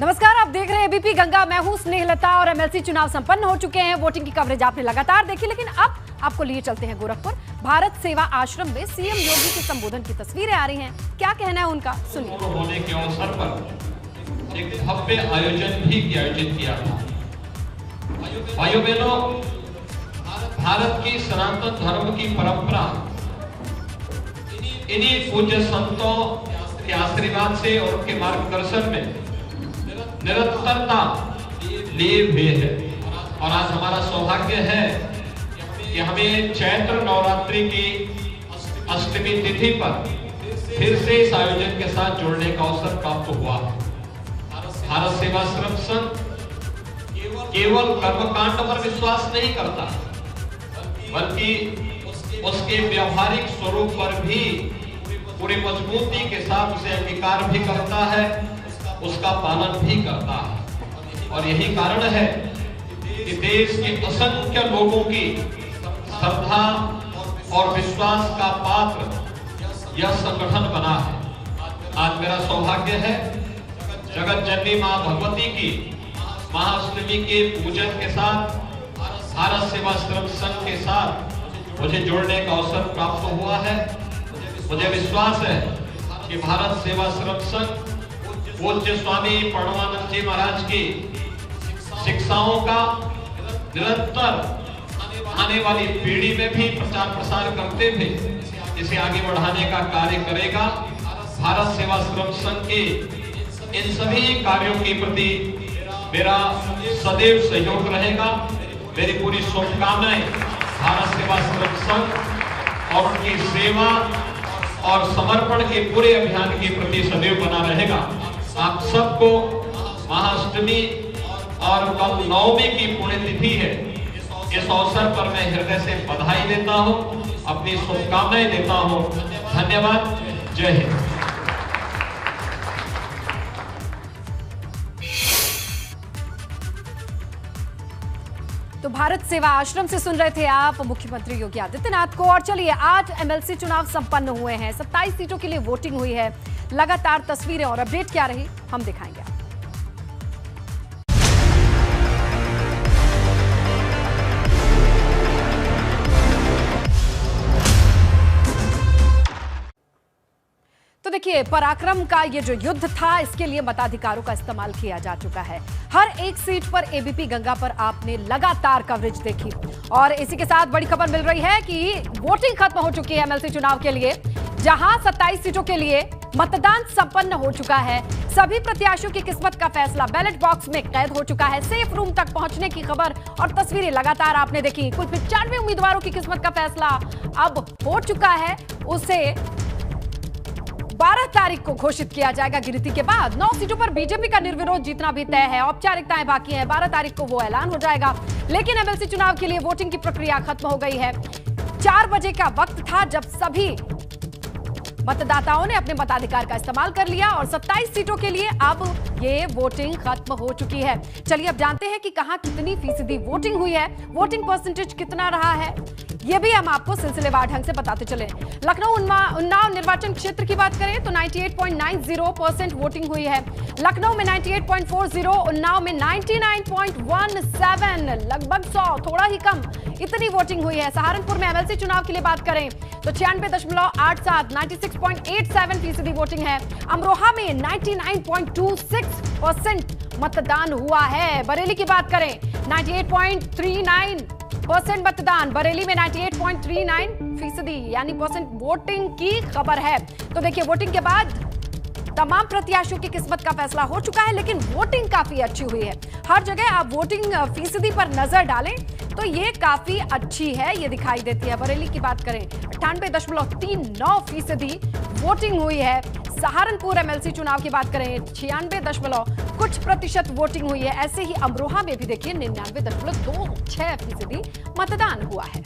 नमस्कार, आप देख रहे हैं एबीपी गंगा। मैं हूं स्नेहलता और एमएलसी चुनाव संपन्न हो चुके हैं। वोटिंग की कवरेज आपने लगातार देखी, लेकिन अब आपको लिए चलते हैं गोरखपुर। भारत सेवा आश्रम में सीएम योगी के संबोधन की तस्वीरें आ रही हैं। क्या कहना है उनका, सुनिए। होने के अवसर पर एक भव्य आयोजन भी आयोजित किया था। भाइयों बहनों, भारत की सनातन धर्म की परंपरा इन्हीं पूज्य संतों के आशीर्वाद से और उनके मार्गदर्शन में निरंतरता लिए हुए है। और आज हमारा सौभाग्य है कि हमें चैत्र नवरात्रि की अष्टमी तिथि पर फिर से इस आयोजन के साथ जुड़ने का अवसर प्राप्त हुआ है। भारत सेवाश्रम संघ केवल कर्मकांड पर विश्वास नहीं करता, बल्कि उसके व्यवहारिक स्वरूप पर भी पूरी मजबूती के साथ उसे अंगीकार भी करता है, उसका पालन भी करता है। और यही कारण है कि देश के असंख्य लोगों की श्रद्धा और विश्वास का पात्र यह संगठन बना है। आज मेरा सौभाग्य है जगत जननी मां भगवती की महाअष्टमी के पूजन के साथ भारत सेवाश्रम संघ के साथ मुझे जुड़ने का अवसर प्राप्त हुआ है। मुझे विश्वास है कि भारत सेवाश्रम संघ पूज्य स्वामी परमानंद जी महाराज की शिक्षाओं का निरंतर आने वाली पीढ़ी में भी प्रचार प्रसार करते हुए इसे आगे बढ़ाने का कार्य करेगा। भारत सेवाश्रम संघ के इन सभी कार्यों के प्रति मेरा सदैव सहयोग रहेगा। मेरी पूरी शुभकामनाएं भारत सेवाश्रम संघ और उनकी सेवा और समर्पण के पूरे अभियान के प्रति सदैव बना रहेगा। आप सबको महाअष्टमी और कल नवमी की पुण्यतिथि है, इस अवसर पर मैं हृदय से बधाई देता हूं, अपनी शुभकामनाएं देता हूं। धन्यवाद। जय हिंद। तो भारत सेवा आश्रम से सुन रहे थे आप मुख्यमंत्री योगी आदित्यनाथ को। और चलिए, आज एमएलसी चुनाव संपन्न हुए हैं। 27 सीटों के लिए वोटिंग हुई है। लगातार तस्वीरें और अपडेट क्या रही, हम दिखाएंगे। तो देखिए, पराक्रम का ये जो युद्ध था, इसके लिए मताधिकारों का इस्तेमाल किया जा चुका है। हर एक सीट पर एबीपी गंगा पर आपने लगातार कवरेज देखी। और इसी के साथ बड़ी खबर मिल रही है कि वोटिंग खत्म हो चुकी है एमएलसी चुनाव के लिए, जहां 27 सीटों के लिए मतदान संपन्न हो चुका है। सभी प्रत्याशियों की किस्मत का फैसला बैलेट बॉक्स में कैद हो चुका है। सेफ रूम तक पहुंचने की खबर और तस्वीरें लगातार आपने देखी। कुल 95 उम्मीदवारों की किस्मत का फैसला अब हो चुका है। उसे 12 तारीख को घोषित किया जाएगा। गिनती के बाद 9 सीटों पर बीजेपी का निर्विरोध जीतना भी तय है। औपचारिकताएं बाकी हैं। 12 तारीख को वो ऐलान हो जाएगा। लेकिन एमएलसी चुनाव के लिए वोटिंग की प्रक्रिया खत्म हो गई है। 4 बजे का वक्त था जब सभी मतदाताओं ने अपने मताधिकार का इस्तेमाल कर लिया और 27 सीटों के लिए अब ये वोटिंग खत्म हो चुकी है। चलिए, अब जानते हैं कि कहां कितनी फीसदी वोटिंग हुई है, वोटिंग परसेंटेज कितना रहा है, ये भी हम आपको सिलसिलेवार ढंग से बताते चले। लखनऊ उन्नाव निर्वाचन क्षेत्र की बात करें तो 98.90% वोटिंग हुई है। लखनऊ में 98.40, उन्नाव में 99.17, लगभग 100, थोड़ा ही कम, इतनी वोटिंग हुई है। सहारनपुर में एमएलसी चुनाव के लिए बात करें तो 96.87, 96.87% वोटिंग है। अमरोहा में 99.26% मतदान हुआ है। बरेली की बात करें 98.39% मतदान, बरेली में 98.39% यानी परसेंट वोटिंग की खबर है। तो देखिए, वोटिंग के बाद तमाम प्रत्याशियों की किस्मत का फैसला हो चुका है, लेकिन वोटिंग काफी अच्छी हुई है। हर जगह आप वोटिंग फीसदी पर नजर डालें तो ये काफी अच्छी है, ये दिखाई देती है। बरेली की बात करें 98.39% वोटिंग हुई है। सहारनपुर एमएलसी चुनाव की बात करें 96 कुछ प्रतिशत वोटिंग हुई है। ऐसे ही अमरोहा में भी देखिए 99.26% मतदान हुआ है।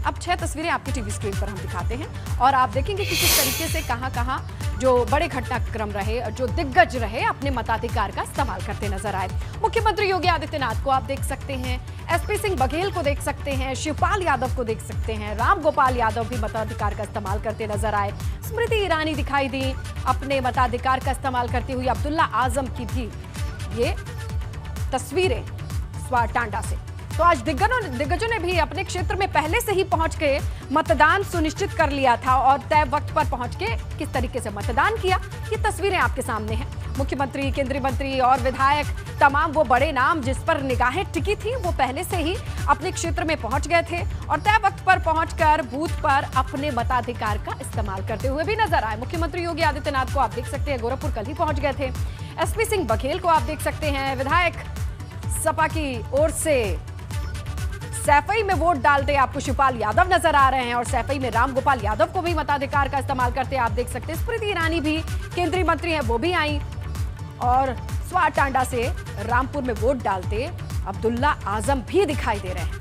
अब 6 तस्वीरें आपकी टीवी स्क्रीन पर हम दिखाते हैं और आप देखेंगे कि किस तरीके से कहां-कहां जो बड़े घटनाक्रम रहे, जो दिग्गज रहे, अपने मताधिकार का इस्तेमाल करते नजर आए। मुख्यमंत्री योगी आदित्यनाथ को आप देख सकते हैं, एसपी सिंह बघेल को देख सकते हैं, शिवपाल यादव को देख सकते हैं, राम गोपाल यादव भी मताधिकार का इस्तेमाल करते नजर आए, स्मृति ईरानी दिखाई दी अपने मताधिकार का इस्तेमाल करती हुई, अब्दुल्ला आजम की भी ये तस्वीरें स्वाटांडा से। तो आज दिग्गजों ने भी अपने क्षेत्र में पहले से ही पहुंच के मतदान सुनिश्चित कर लिया था और तय वक्त पर पहुंच के किस तरीके से मतदान किया, ये तस्वीरें आपके सामने हैं। मुख्यमंत्री, केंद्रीय मंत्री और विधायक, तमाम वो बड़े नाम जिस पर निगाहें टिकी थी, वो पहले से ही अपने क्षेत्र में पहुंच गए थे और तय वक्त पर पहुंचकर बूथ पर अपने मताधिकार का इस्तेमाल करते हुए भी नजर आए। मुख्यमंत्री योगी आदित्यनाथ को आप देख सकते हैं, गोरखपुर कल ही पहुंच गए थे। एसपी सिंह बघेल को आप देख सकते हैं, विधायक सपा की ओर से सैफई में वोट डालते आपको शिवपाल यादव नजर आ रहे हैं और सैफई में राम गोपाल यादव को भी मताधिकार का इस्तेमाल करते आप देख सकते हैं। स्मृति ईरानी भी केंद्रीय मंत्री हैं, वो भी आई और स्वाटांडा से रामपुर में वोट डालते अब्दुल्ला आजम भी दिखाई दे रहे हैं।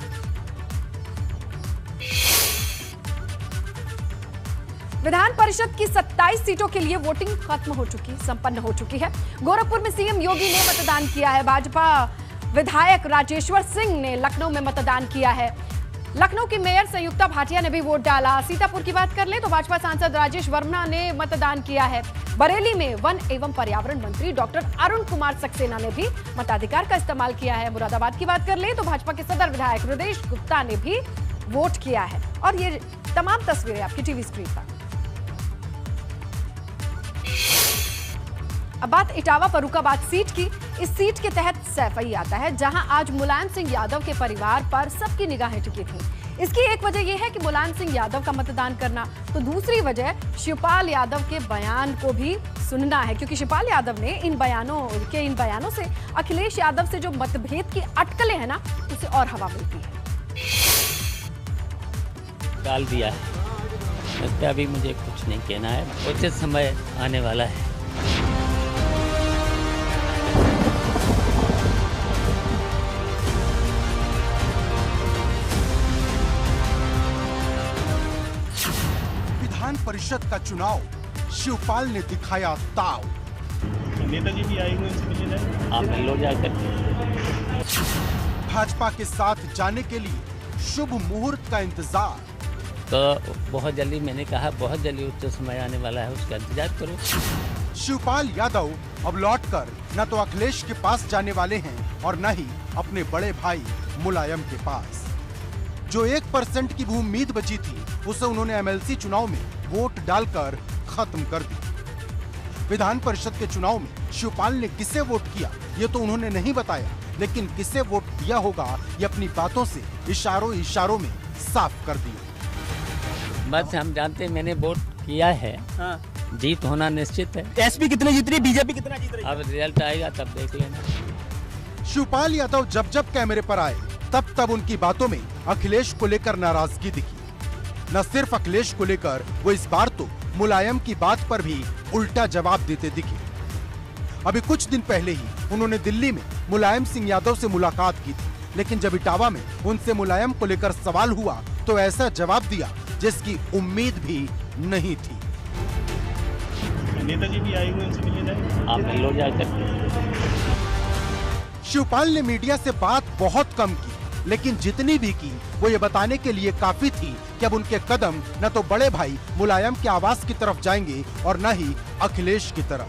विधान परिषद की 27 सीटों के लिए वोटिंग संपन्न हो चुकी है। गोरखपुर में सीएम योगी ने मतदान किया है। भाजपा विधायक राजेश्वर सिंह ने लखनऊ में मतदान किया है। लखनऊ की मेयर संयुक्ता भाटिया ने भी वोट डाला। सीतापुर की बात कर ले तो भाजपा सांसद राजेश वर्मा ने मतदान किया है। बरेली में वन एवं पर्यावरण मंत्री डॉक्टर अरुण कुमार सक्सेना ने भी मताधिकार का इस्तेमाल किया है। मुरादाबाद की बात कर ले तो भाजपा के सदर विधायक हृदय गुप्ता ने भी वोट किया है और ये तमाम तस्वीरें आपकी टीवी स्क्रीन पर। अब बात इटावा फर्रुखाबाद सीट की। इस सीट के तहत सैफई आता है, जहां आज मुलायम सिंह यादव के परिवार पर सबकी निगाहें टिकी थी। इसकी एक वजह यह है कि मुलायम सिंह यादव का मतदान करना, तो दूसरी वजह शिवपाल यादव के बयान को भी सुनना है, क्योंकि शिवपाल यादव ने इन बयानों से अखिलेश यादव से जो मतभेद की अटकलें हैं ना, उसे और हवा मिलती है। डाल दिया है, इस पे अभी मुझे कुछ नहीं कहना है, उचित समय आने वाला है। विधान परिषद का चुनाव, शिवपाल ने दिखाया ताव। नेताजी भी आए हुए उनसे मिलने, आप मिल लो जाकर। भाजपा के साथ जाने के लिए शुभ मुहूर्त का इंतजार। तो बहुत जल्दी, मैंने कहा बहुत जल्दी उच्च समय आने वाला है, उसका इंतजार करो। शिवपाल यादव अब लौटकर न तो अखिलेश के पास जाने वाले हैं और न ही अपने बड़े भाई मुलायम के पास। जो 1% की उम्मीद बची थी, उसे उन्होंने एमएलसी चुनाव में वोट डालकर खत्म कर दी। विधान परिषद के चुनाव में शिवपाल ने किसे वोट किया, ये तो उन्होंने नहीं बताया, लेकिन किसे वोट दिया होगा ये अपनी बातों से इशारों में साफ कर दिया। बस हम जानते हैं, मैंने वोट किया है। हाँ। जीत होना निश्चित है। एसपी कितने जीत रही, बीजेपी कितना जीत रही? अब रिजल्ट आएगा तब देख लेना। शिवपाल यादव जब कैमरे पर आए, तब उनकी बातों में अखिलेश को लेकर नाराजगी दिखी। न सिर्फ अखिलेश को लेकर, वो इस बार तो मुलायम की बात पर भी उल्टा जवाब देते दिखे। अभी कुछ दिन पहले ही उन्होंने दिल्ली में मुलायम सिंह यादव से मुलाकात की थी, लेकिन जब इटावा में उनसे मुलायम को लेकर सवाल हुआ तो ऐसा जवाब दिया जिसकी उम्मीद भी नहीं थी। नेताजी भी आए हुए उनसे मिलने, आप मिल लो जाकर। शिवपाल ने मीडिया से बात बहुत कम की, लेकिन जितनी भी की वो ये बताने के लिए काफी थी कि अब उनके कदम न तो बड़े भाई मुलायम के आवास की तरफ जाएंगे और न ही अखिलेश की तरफ।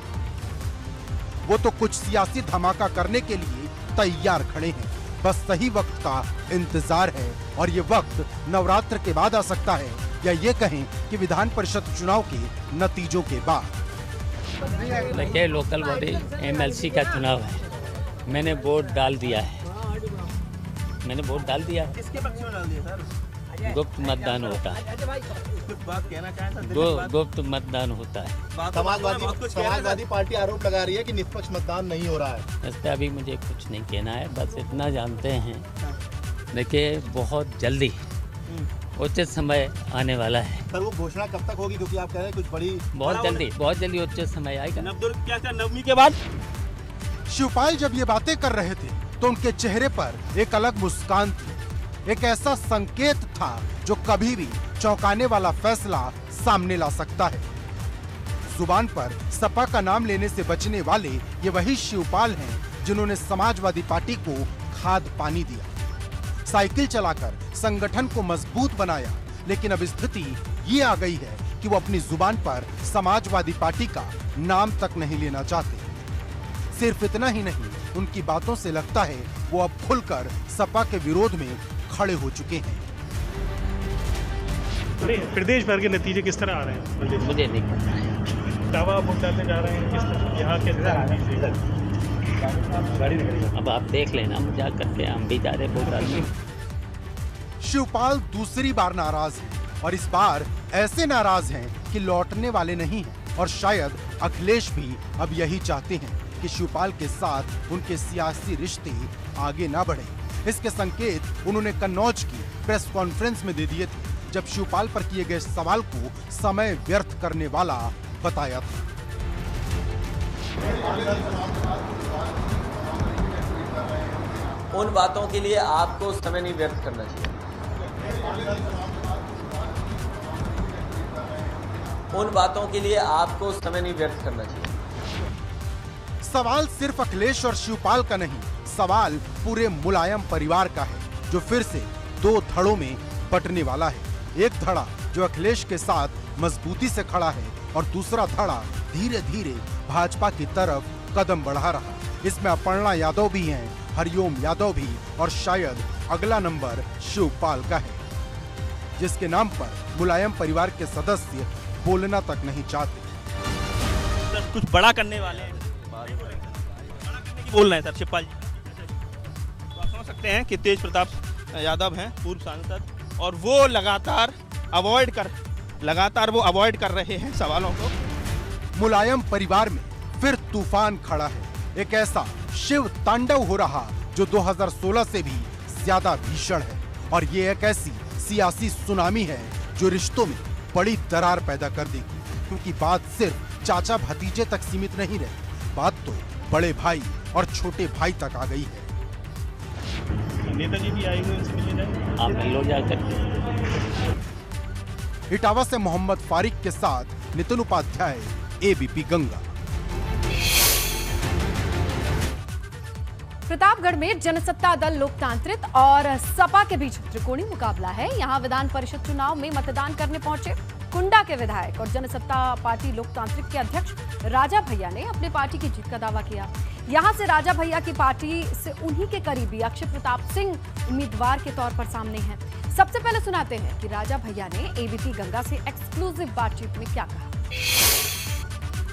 वो तो कुछ सियासी धमाका करने के लिए तैयार खड़े हैं, बस सही वक्त का इंतजार है और ये वक्त नवरात्र के बाद आ सकता है, या ये कहें कि विधान परिषद चुनाव के नतीजों के बाद। देखिए, लोकल बॉडी एमएलसी का चुनाव है, मैंने वोट डाल दिया है। किसके पक्ष में डाल दिया सर? गुप्त मतदान होता है। कुछ बात कहना चाहें सर? गुप्त मतदान होता है। समाजवादी पार्टी आरोप लगा रही है कि निष्पक्ष मतदान नहीं हो रहा है। इस पे अभी मुझे कुछ नहीं कहना है, बस इतना जानते हैं, देखिए बहुत जल्दी उचित समय आने वाला है। सर, वो घोषणा कब तक होगी, क्योंकि आप कह रहे हैं कुछ बड़ी बहुत जल्दी उचित समय आएगा। क्या नवमी के बाद? शिवपाल जब ये बातें कर रहे थे तो उनके चेहरे पर एक अलग मुस्कान थी, एक ऐसा संकेत था जो कभी भी चौंकाने वाला फैसला सामने ला सकता है। जुबान पर सपा का नाम लेने से बचने वाले ये वही शिवपाल हैं जिन्होंने समाजवादी पार्टी को खाद पानी दिया, साइकिल चलाकर संगठन को मजबूत बनाया। लेकिन अब स्थिति ये आ गई है कि वो अपनी जुबान पर समाजवादी पार्टी का नाम तक नहीं लेना चाहते। सिर्फ इतना ही नहीं, उनकी बातों से लगता है वो अब खुलकर सपा के विरोध में खड़े हो चुके हैं। प्रदेश भर के नतीजे किस तरह आ रहे हैं? मुझे नहीं पता है। दावा वोट डालने जा रहे हैं किस तरह, यहाँ के अब आप देख लेना, जा करके हम भी जा रहे वोट डालने। शिवपाल दूसरी बार नाराज हैं और इस बार ऐसे नाराज हैं कि लौटने वाले नहीं हैं। और शायद अखिलेश भी अब यही चाहते हैं कि शिवपाल के साथ उनके सियासी रिश्ते आगे ना बढ़े। इसके संकेत उन्होंने कन्नौज की प्रेस कॉन्फ्रेंस में दे दिए थे, जब शिवपाल पर किए गए सवाल को समय व्यर्थ करने वाला बताया था। उन बातों के लिए आपको समय नहीं व्यर्थ करना चाहिए। उन बातों के लिए आपको समय नहीं व्यर्थ करना चाहिए। सवाल सिर्फ अखिलेश और शिवपाल का नहीं, सवाल पूरे मुलायम परिवार का है, जो फिर से दो धड़ों में बंटने वाला है। एक धड़ा जो अखिलेश के साथ मजबूती से खड़ा है और दूसरा धड़ा धीरे धीरे भाजपा की तरफ कदम बढ़ा रहा। इसमें अपर्णा यादव भी हैं, हरिओम यादव भी, और शायद अगला नंबर शिवपाल का है, जिसके नाम पर मुलायम परिवार के सदस्य बोलना तक नहीं चाहते। सर कुछ बड़ा करने वाले हैं, बड़ा करने की बोल रहे हैं सर शिवपाल जी। तो आप समझ सकते हैं कि तेज प्रताप यादव हैं पूर्व सांसद, और वो लगातार अवॉइड कर रहे हैं सवालों को। मुलायम परिवार में फिर तूफान खड़ा है, एक ऐसा शिव तांडव हो रहा जो 2016 से भी ज्यादा भीषण है। और ये एक ऐसी सियासी सुनामी है जो रिश्तों में बड़ी दरार पैदा कर देगी, क्योंकि बात सिर्फ चाचा भतीजे तक सीमित नहीं रही, बात तो बड़े भाई और छोटे भाई तक आ गई है। नेताजी भी आए हुए, उनसे मिलने जाएंगे। आप मिल लो जाकर। इटावा से मोहम्मद फारिक के साथ नितिन उपाध्याय, एबीपी गंगा। प्रतापगढ़ में जनसत्ता दल लोकतांत्रिक और सपा के बीच त्रिकोणीय मुकाबला है। यहां विधान परिषद चुनाव में मतदान करने पहुंचे कुंडा के विधायक और जनसत्ता पार्टी लोकतांत्रिक के अध्यक्ष राजा भैया ने अपनी पार्टी की जीत का दावा किया। यहां से राजा भैया की पार्टी से उन्हीं के करीबी अक्षय प्रताप सिंह उम्मीदवार के तौर पर सामने हैं। सबसे पहले सुनाते हैं कि राजा भैया ने एबीपी गंगा से एक्सक्लूसिव बातचीत में क्या कहा।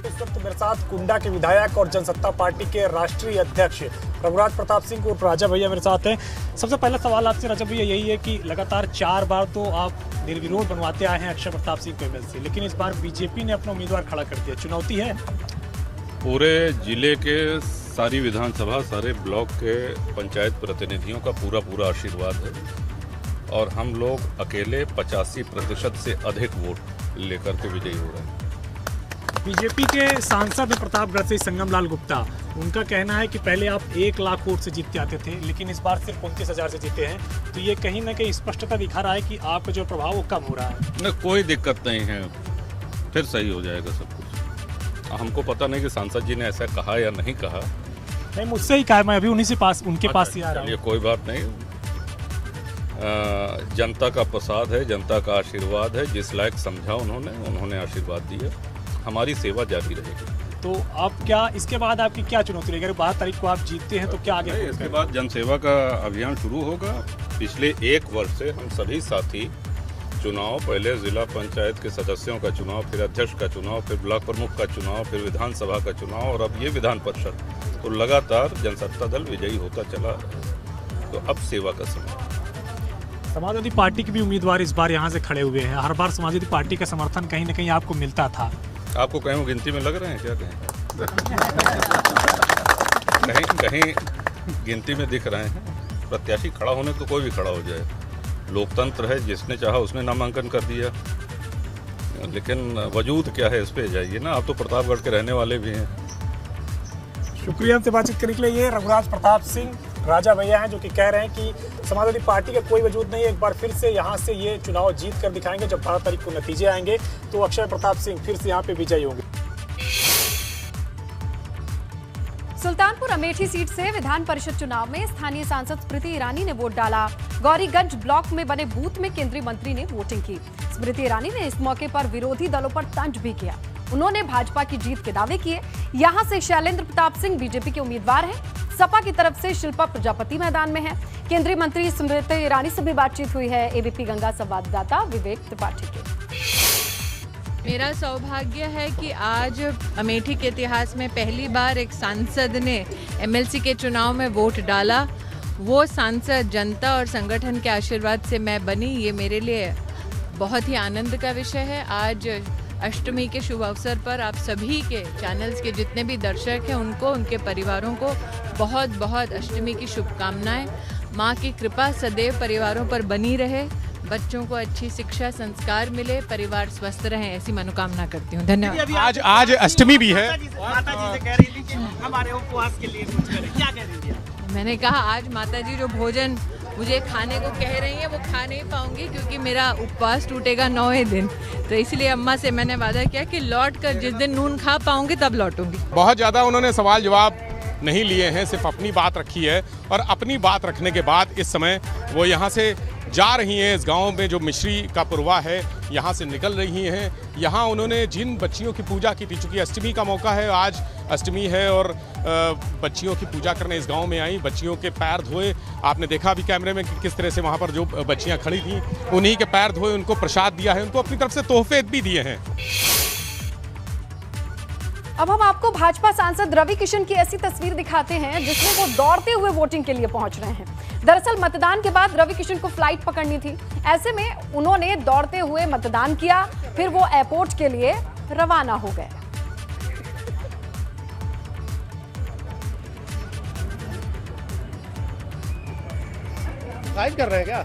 इस वक्त मेरे साथ कुंडा के विधायक और जनसत्ता पार्टी के राष्ट्रीय अध्यक्ष रघुराज प्रताप सिंह और राजा भैया मेरे साथ हैं। सबसे पहला सवाल आपसे राजा भैया यही है कि लगातार 4 बार तो आप निर्विरोध बनवाते आए हैं अक्षय प्रताप सिंह को एमएलसी, लेकिन इस बार बीजेपी ने अपना उम्मीदवार खड़ा कर दिया, चुनौती है? पूरे जिले के सारी विधानसभा, सारे ब्लॉक के पंचायत प्रतिनिधियों का पूरा आशीर्वाद है और हम लोग अकेले 85% से अधिक वोट लेकर के विजयी हो रहे हैं। बीजेपी के सांसद प्रतापगढ़ से संगम लाल गुप्ता, उनका कहना है कि पहले आप 1 लाख वोट से जीतते आते थे, लेकिन इस बार सिर्फ 29,000 से जीते हैं। तो ये कहीं ना कहीं स्पष्टता दिखा रहा है कि आपका जो प्रभाव वो कम हो रहा है। नहीं, कोई दिक्कत नहीं है, फिर सही हो जाएगा सब कुछ। हमको पता नहीं कि सांसद जी ने ऐसा कहा या नहीं कहा। नहीं, मुझसे ही कहा, मैं अभी उन्हीं से उनके पास ही आ रहा हूँ। कोई बात नहीं, जनता का प्रसाद है, जनता का आशीर्वाद है। जिस लायक समझा उन्होंने आशीर्वाद दिया। हमारी सेवा जारी रहेगी। तो आप क्या इसके बाद आपकी क्या चुनौती रहेगी? अगर 12 तारीख को आप जीतते हैं तो क्या आगे? इसके बाद जनसेवा का अभियान शुरू होगा। पिछले 1 वर्ष से हम सभी साथी चुनाव, पहले जिला पंचायत के सदस्यों का चुनाव, फिर अध्यक्ष का चुनाव, फिर ब्लॉक प्रमुख का चुनाव, फिर विधानसभा का चुनाव और अब ये विधान परिषद, तो लगातार जनसत्ता दल विजयी होता चला। तो अब सेवा का समय। समाजवादी पार्टी के भी उम्मीदवार इस बार यहाँ से खड़े हुए हैं। हर बार समाजवादी पार्टी का समर्थन कहीं ना कहीं आपको मिलता था। आपको कहीं गिनती में लग रहे हैं क्या? कहीं गिनती में दिख रहे हैं। प्रत्याशी खड़ा होने तो कोई भी खड़ा हो जाए, लोकतंत्र है, जिसने चाहा उसने नामांकन कर दिया, लेकिन वजूद क्या है इस पे जाइए ना। आप तो प्रतापगढ़ के रहने वाले भी हैं। शुक्रिया हमसे बातचीत करने के लिए। ये रघुराज प्रताप सिंह राजा भैया हैं जो कि कह रहे हैं कि समाजवादी पार्टी का कोई वजूद नहीं है। एक बार फिर से यहाँ से ये चुनाव जीत कर दिखाएंगे। जब 12 तारीख को नतीजे आएंगे तो अक्षय प्रताप सिंह फिर से यहाँ पे विजयी होंगे। सुल्तानपुर अमेठी सीट से विधान परिषद चुनाव में स्थानीय सांसद स्मृति ईरानी ने वोट डाला। गौरीगंज ब्लॉक में बने बूथ में केंद्रीय मंत्री ने वोटिंग की। स्मृति ईरानी ने इस मौके पर विरोधी दलों पर तंज भी किया। उन्होंने भाजपा की जीत के दावे किए। यहां से शैलेंद्र प्रताप सिंह बीजेपी के उम्मीदवार हैं। सपा की तरफ से शिल्पा प्रजापति मैदान में है। केंद्रीय मंत्री स्मृति ईरानी से भी बातचीत हुई है। एबीपी गंगा संवाददाता विवेक त्रिपाठी के। मेरा सौभाग्य है कि आज अमेठी के इतिहास में पहली बार एक सांसद ने एमएलसी के चुनाव में वोट डाला। वो सांसद जनता और संगठन के आशीर्वाद से मैं बनी, ये मेरे लिए बहुत ही आनंद का विषय है। आज अष्टमी के शुभ अवसर पर आप सभी के चैनल्स के जितने भी दर्शक हैं उनको, उनके परिवारों को बहुत बहुत अष्टमी की शुभकामनाएं। माँ की कृपा सदैव परिवारों पर बनी रहे, बच्चों को अच्छी शिक्षा संस्कार मिले, परिवार स्वस्थ रहे, ऐसी मनोकामना करती हूँ। धन्यवाद। आज अष्टमी भी है। माता जी से कह रही थी कि हमारे उपवास के लिए कुछ करें, क्या कह रही थी? मैंने कहा आज माता जी जो भोजन मुझे खाने को कह रही हैं वो खा नहीं पाऊंगी क्योंकि मेरा उपवास टूटेगा 9वें दिन। तो इसलिए अम्मा से मैंने वादा किया कि लौट कर जिस दिन नून खा पाऊंगी तब लौटूंगी। बहुत ज़्यादा उन्होंने सवाल जवाब नहीं लिए हैं, सिर्फ अपनी बात रखी है और अपनी बात रखने के बाद इस समय वो यहाँ से जा रही हैं। इस गांव में जो मिश्री का पुरवा है यहाँ से निकल रही हैं। यहाँ उन्होंने जिन बच्चियों की पूजा की थी, चूँकि अष्टमी का मौका है, आज अष्टमी है और बच्चियों की पूजा करने इस गांव में आई। बच्चियों के पैर धोए, आपने देखा अभी कैमरे में कि किस तरह से वहाँ पर जो बच्चियाँ खड़ी थीं उन्हीं के पैर धोए, उनको प्रसाद दिया है, उनको अपनी तरफ से तोहफे भी दिए हैं। अब हम आपको भाजपा सांसद रवि किशन की ऐसी तस्वीर दिखाते हैं जिसमें वो दौड़ते हुए वोटिंग के लिए पहुंच रहे हैं। दरअसल मतदान के बाद रवि किशन को फ्लाइट पकड़नी थी। ऐसे में उन्होंने दौड़ते हुए मतदान किया, फिर वो एयरपोर्ट के लिए रवाना हो गए। फ्लाइट कर रहे हैं क्या?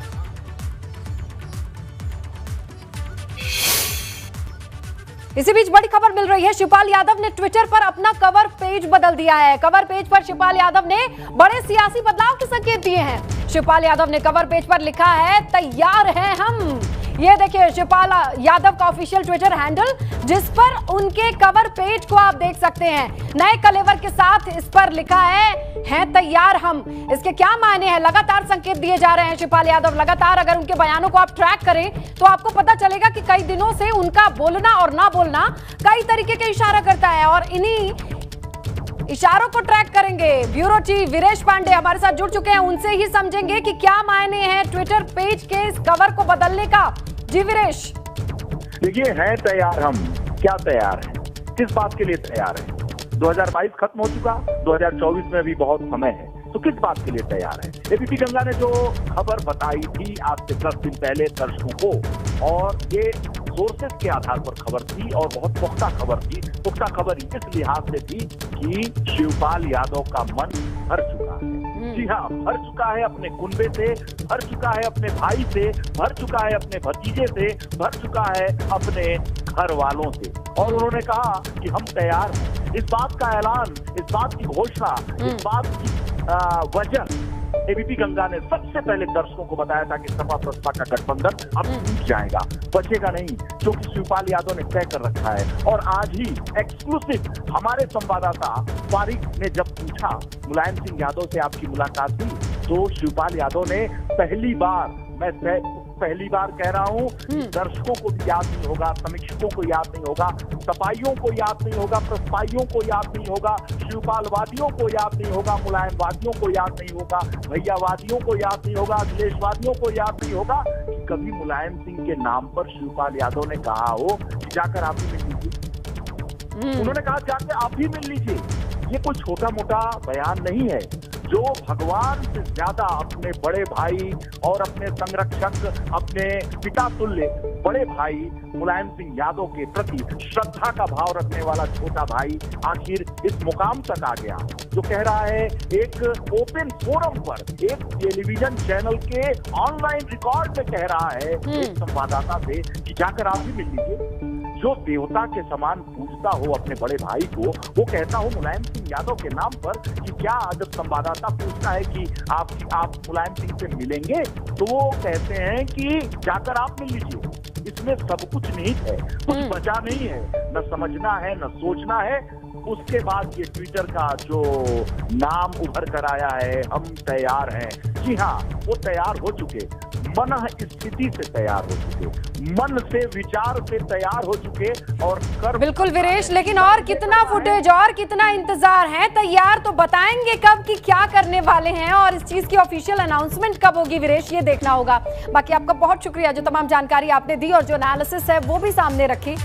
इसी बीच बड़ी खबर मिल रही है। शिवपाल यादव ने ट्विटर पर अपना कवर पेज बदल दिया है। कवर पेज पर शिवपाल यादव ने बड़े सियासी बदलाव के संकेत दिए हैं। शिवपाल यादव ने कवर पेज पर लिखा है, तैयार हैं हम। ये देखिए शिवपाल यादव का ऑफिशियल ट्विटर हैंडल, जिस पर उनके कवर पेज को आप देख सकते हैं। नए कलेवर के साथ इस पर लिखा है तैयार हम। इसके क्या मायने हैं? लगातार संकेत दिए जा रहे हैं शिवपाल यादव लगातार। अगर उनके बयानों को आप ट्रैक करें तो आपको पता चलेगा कि कई दिनों से उनका बोलना और ना बोलना कई तरीके के इशारा करता है और इन्हीं इशारों को ट्रैक करेंगे। ब्यूरो चीफ वीरेश पांडे हमारे साथ जुड़ चुके हैं, उनसे ही समझेंगे कि क्या मायने हैं ट्विटर पेज के इस कवर को बदलने का। जी वीरेश। देखिए, है तैयार हम, क्या तैयार है, किस बात के लिए तैयार है? 2022 खत्म हो चुका, 2024 में भी बहुत समय है, तो किस बात के लिए तैयार है? एबीपी गंगा ने जो खबर बताई थी आज से 10 दिन पहले दर्शकों को, और ये सोर्सेस के आधार पर खबर थी और बहुत पुख्ता खबर थी। पुख्ता खबर इस लिहाज से थी कि शिवपाल यादव का मन भर चुका है। जी हाँ, भर चुका है अपने कुनबे से, भर चुका है अपने भाई से, भर चुका है अपने भतीजे से, भर चुका है अपने घर वालों से। और उन्होंने कहा कि हम तैयार हैं। इस बात का ऐलान, इस बात की घोषणा, इस बात की वजन एबीपी गंगा ने सबसे पहले दर्शकों को बताया था कि सपा बसपा का गठबंधन अब टूट जाएगा, बचेगा नहीं, क्योंकि शिवपाल यादव ने तय कर रखा है। और आज ही एक्सक्लूसिव हमारे संवाददाता फारिक ने जब पूछा मुलायम सिंह यादव से आपकी मुलाकात हुई, तो शिवपाल यादव ने पहली बार, मैं पहली बार कह रहा हूँ, दर्शकों को भी याद नहीं होगा, समीक्षकों को याद नहीं होगा, सपाइयों को याद नहीं होगा, प्रसपाइयों को याद नहीं होगा, शिवपालवादियों को याद नहीं होगा, मुलायमवादियों को याद नहीं होगा, भैयावादियों को याद नहीं होगा, अखिलेशवादियों को याद नहीं होगा कि कभी मुलायम सिंह के नाम पर शिवपाल यादव ने कहा हो कि जाकर आप ही मिल लीजिए। उन्होंने कहा जाकर आप ही मिल लीजिए। ये कोई छोटा मोटा बयान नहीं है। जो भगवान से ज्यादा अपने बड़े भाई और अपने संरक्षक, अपने पिता तुल्य बड़े भाई मुलायम सिंह यादव के प्रति श्रद्धा का भाव रखने वाला छोटा भाई आखिर इस मुकाम तक आ गया, जो कह रहा है एक ओपन फोरम पर, एक टेलीविजन चैनल के ऑनलाइन रिकॉर्ड में कह रहा है एक संवाददाता से कि जाकर आप भी मिल लीजिए। जो देवता के समान पूजता हो अपने बड़े भाई को, वो कहता हो मुलायम सिंह यादव के नाम पर कि क्या, जब संवाददाता पूछता है कि आप मुलायम सिंह से मिलेंगे, तो वो कहते हैं कि जाकर आप मिल लीजिए। इसमें सब कुछ निहित है, कुछ बचा नहीं है, न समझना है न सोचना है। उसके बाद ये ट्विटर का जो नाम उभर कर आया है, हम तैयार हैं, जी हाँ, वो तैयार हो चुके, मन स्थिति से तैयार हो चुके, मन से विचार से तैयार हो चुके और कर। बिल्कुल वीरेश, लेकिन और कितना फुटेज और कितना इंतजार है? तैयार तो बताएंगे कब कि क्या करने वाले हैं और इस चीज की ऑफिशियल अनाउंसमेंट कब होगी वीरेश, ये देखना होगा। बाकी आपका बहुत शुक्रिया, जो तमाम जानकारी आपने दी और जो एनालिसिस है वो भी सामने रखी।